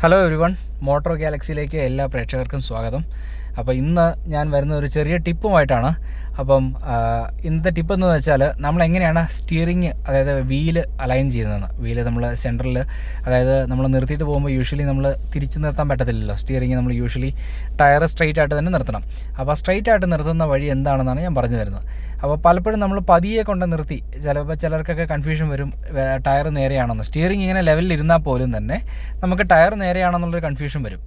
Hello everyone, motor ഗാലക്സിയിലേക്ക് എല്ലാ പ്രേക്ഷകർക്കും സ്വാഗതം. അപ്പോൾ ഇന്ന് ഞാൻ വരുന്ന ഒരു ചെറിയ ടിപ്പുമായിട്ടാണ്. അപ്പം ഇന്നത്തെ ടിപ്പ് എന്ന് വെച്ചാൽ നമ്മൾ എങ്ങനെയാണ് സ്റ്റിയറിങ്, അതായത് വീല് അലൈൻ ചെയ്യുന്നതെന്ന്. വീല് നമ്മൾ സെൻറ്ററിൽ, അതായത് നമ്മൾ നിർത്തിയിട്ട് പോകുമ്പോൾ യൂഷ്വലി നമ്മൾ തിരിച്ച് നിർത്താൻ പറ്റത്തില്ലല്ലോ. സ്റ്റിയറിങ് നമ്മൾ യൂഷ്വലി ടയർ സ്ട്രൈറ്റ് ആയിട്ട് തന്നെ നിർത്തണം. അപ്പോൾ സ്ട്രൈറ്റ് ആയിട്ട് നിർത്തുന്ന വഴി എന്താണെന്നാണ് ഞാൻ പറഞ്ഞു വരുന്നത്. അപ്പോൾ പലപ്പോഴും നമ്മൾ പതിയെ കൊണ്ട് നിർത്തി, ചിലർക്കൊക്കെ കൺഫ്യൂഷൻ വരും ടയർ നേരെയാണെന്ന്. സ്റ്റിയറിങ് ഇങ്ങനെ ലെവലിൽ ഇരുന്നാൽ പോലും തന്നെ നമുക്ക് ടയർ നേരെയാണെന്നുള്ളൊരു കൺഫ്യൂഷൻ വരും.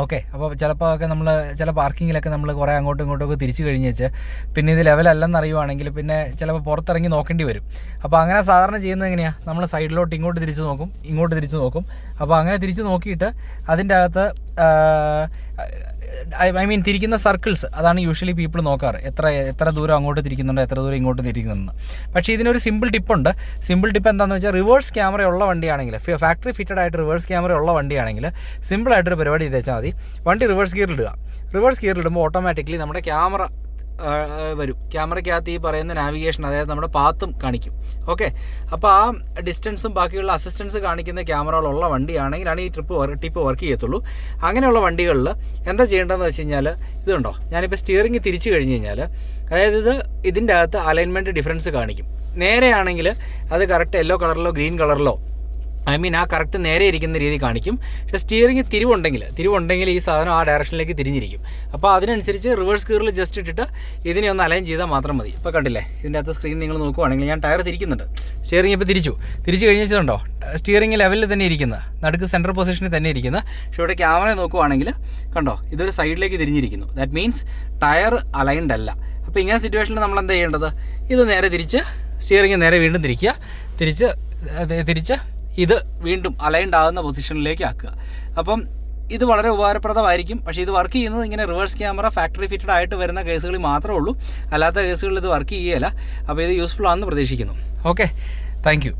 ഓക്കെ, അപ്പോൾ ചിലപ്പോൾ നമ്മൾ ചില പാർക്കിങ്ങിലൊക്കെ നമ്മൾ കുറേ അങ്ങോട്ടും ഇങ്ങോട്ടുമൊക്കെ തിരിച്ചു കഴിഞ്ഞ് വെച്ച് പിന്നെ ഇത് ലെവലല്ലെന്ന് അറിയുവാണെങ്കിൽ പിന്നെ ചിലപ്പോൾ പുറത്തിറങ്ങി നോക്കേണ്ടി വരും. അപ്പോൾ അങ്ങനെ സാധാരണ ചെയ്യുന്നത് എങ്ങനെയാണ്, നമ്മൾ സൈഡിലോട്ട് ഇങ്ങോട്ട് തിരിച്ച് നോക്കും. അപ്പോൾ അങ്ങനെ തിരിച്ച് നോക്കിയിട്ട് അതിൻ്റെ അകത്ത് തിരിക്കുന്ന സർക്കിൾസ്, അതാണ് യൂഷ്വലി പീപ്പിൾ നോക്കാറ്. എത്ര ദൂരം അങ്ങോട്ട് തിരിക്കുന്നുണ്ട്, എത്ര ദൂരം ഇങ്ങോട്ട് തിരിക്കുന്നുണ്ട്. പക്ഷേ ഇതിനൊരു സിമ്പിൾ ടിപ്പുണ്ട്. സിമ്പിൾ ടിപ്പ് എന്താണെന്ന് വെച്ചാൽ, റിവേഴ്സ് ക്യാമറ ഉള്ള വണ്ടിയാണെങ്കിൽ, ഫാക്ടറി ഫിറ്റഡ് ആയിട്ട് റിവേഴ്സ് ക്യാമറ ഉള്ള വണ്ടിയാണെങ്കിൽ സിമ്പിളായിട്ടൊരു പരിപാടി ചെയ്തേച്ചാൽ മതി. വണ്ടി റിവേഴ്സ് ഗിയറിലിടുക. റിവേഴ്സ് ഗിയറിലിടുമ്പോൾ ഓട്ടോമാറ്റിക്കലി നമ്മുടെ ക്യാമറ വരും. ക്യാമറയ്ക്കകത്ത് ഈ പറയുന്ന നാവിഗേഷൻ, അതായത് നമ്മുടെ പാത്തും കാണിക്കും. ഓക്കെ, അപ്പോൾ ആ ഡിസ്റ്റൻസും ബാക്കിയുള്ള അസിസ്റ്റൻസ് കാണിക്കുന്ന ക്യാമറകളുള്ള വണ്ടിയാണെങ്കിലാണ് ഈ ടിപ്പ് വർക്ക് ചെയ്യത്തുള്ളൂ. അങ്ങനെയുള്ള വണ്ടികളിൽ എന്താ ചെയ്യേണ്ടതെന്ന് വെച്ച് കഴിഞ്ഞാൽ, ഇതുണ്ടോ, ഞാനിപ്പോൾ സ്റ്റിയറിംഗ് തിരിച്ചു കഴിഞ്ഞ് കഴിഞ്ഞാൽ, അതായത് ഇതിൻ്റെ അകത്ത് അലൈൻമെൻറ്റ് ഡിഫറൻസ് കാണിക്കും. നേരെയാണെങ്കിൽ അത് കറക്റ്റ് യെല്ലോ കളറിലോ ഗ്രീൻ കളറിലോ, ആ കറക്റ്റ് നേരെ ഇരിക്കുന്ന രീതി കാണിക്കും. പക്ഷേ സ്റ്റിയറിംഗ് തിരിവുണ്ടെങ്കിൽ ഈ സാധനം ആ ഡയറക്ഷനിലേക്ക് തിരിഞ്ഞിരിക്കും. അപ്പോൾ അതിനനുസരിച്ച് റിവേഴ്സ് ഗിയറിൽ ജസ്റ്റ് ഇട്ടിട്ട് ഇതിനെ ഒന്ന് അലൈൻ ചെയ്താൽ മാത്രം മതി. ഇപ്പോൾ കണ്ടില്ലേ, ഇതിൻ്റെ അകത്ത് സ്ക്രീൻ നിങ്ങൾ നോക്കുവാണെങ്കിൽ ഞാൻ ടയർ തിരിക്കുന്നുണ്ട്. സ്റ്റിയറിംഗ് ഇപ്പോൾ തിരിച്ചു കഴിഞ്ഞിട്ടുണ്ടോ, സ്റ്റിയറിംഗ് ലെവലിൽ തന്നെ ഇരിക്കുന്നത്, നടുക്ക് സെൻട്രൽ പൊസിഷനിൽ തന്നെ ഇരിക്കുന്നത്. പക്ഷേ ഇവിടെ ക്യാമറ നോക്കുവാണെങ്കിൽ കണ്ടോ, ഇതൊരു സൈഡിലേക്ക് തിരിഞ്ഞിരിക്കുന്നു. ദാറ്റ് മീൻസ് ടയർ അലൈൻഡ് അല്ല. അപ്പോൾ ഇങ്ങനെ സിറ്റുവേഷനിൽ നമ്മൾ എന്താ ചെയ്യേണ്ടത്, ഇത് നേരെ തിരിച്ച് സ്റ്റിയറിംഗ് നേരെ വീണ്ടും തിരിച്ച് ഇത് വീണ്ടും അലൈൻഡ് ആകുന്ന പൊസിഷനിലേക്ക് ആക്കുക. അപ്പം ഇത് വളരെ ഉപകാരപ്രദമായിരിക്കും. പക്ഷേ ഇത് വർക്ക് ചെയ്യുന്നത് ഇങ്ങനെ റിവേഴ്സ് ക്യാമറ ഫാക്ടറി ഫിറ്റഡ് ആയിട്ട് വരുന്ന കേസുകളിൽ മാത്രമേ ഉള്ളൂ. അല്ലാത്ത കേസുകളിൽ ഇത് വർക്ക് ചെയ്യുകയില്ല. അപ്പോൾ ഇത് യൂസ്ഫുൾ ആണെന്ന് പ്രതീക്ഷിക്കുന്നു. Okay, thank you.